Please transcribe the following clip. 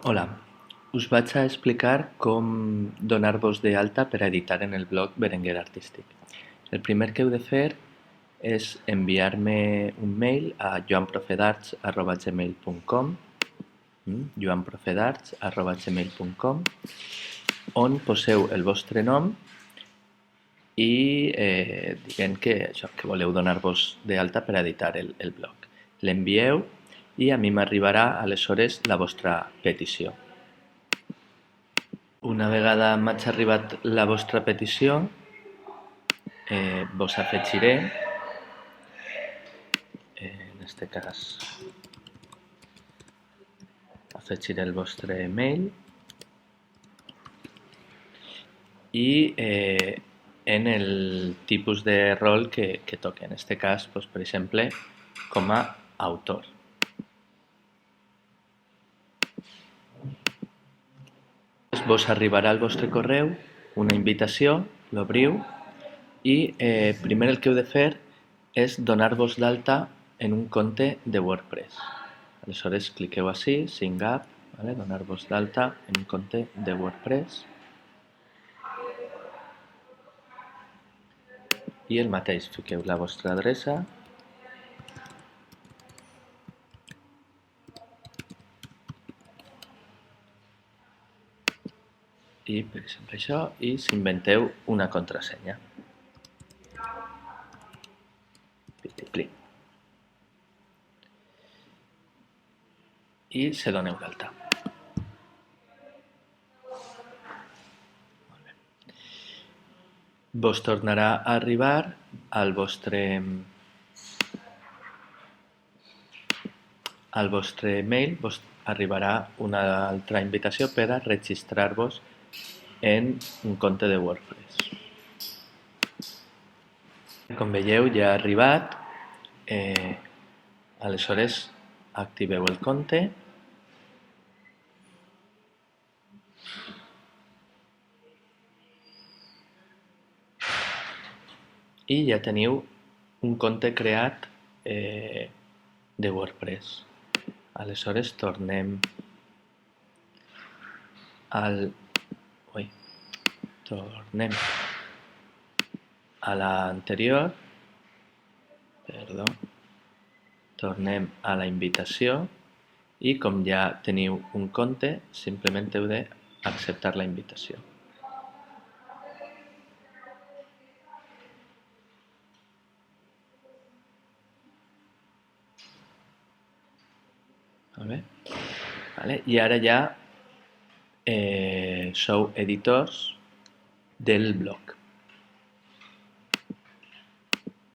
Hola, us vaig a explicar com donar-vos de alta per a editar en el blog Berenguer Artístic. El primer que heu de fer és enviar-me un mail a joanprofedarts@gmail.com joanprofedarts@gmail.com on poseu el vostre nom i dient que voleu donar-vos de alta per a editar el blog. L'envieu i a mi m'arribarà aleshores la vostra petició. Una vegada m'hagi arribat la vostra petició, vos afegiré, en este cas afegiré el vostre mail i en el tipus de rol que toque, en este cas, doncs, per exemple, com a autor. Vos arribarà al vostre correu una invitació, l'obriu i primer el que heu de fer és donar-vos d'alta en un compte de WordPress. Aleshores cliqueu ací, Sign Up, vale? Donar-vos d'alta en un compte de WordPress i el mateix, fiqueu la vostra adreça i, per exemple, això, i s'inventeu una contrasenya. Pli. I se doneu d'alta. Vos tornarà a arribar al vostre mail, vos arribarà una altra invitació per a registrar-vos en un compte de WordPress. Com veieu, ja ha arribat. Aleshores, activeu el compte i ja teniu un compte creat de WordPress. Aleshores, tornem a l'anterior, tornem a la invitació i com ja teniu un compte, simplement heu d'acceptar la invitació. Vale? I ara ja sou editors del blog.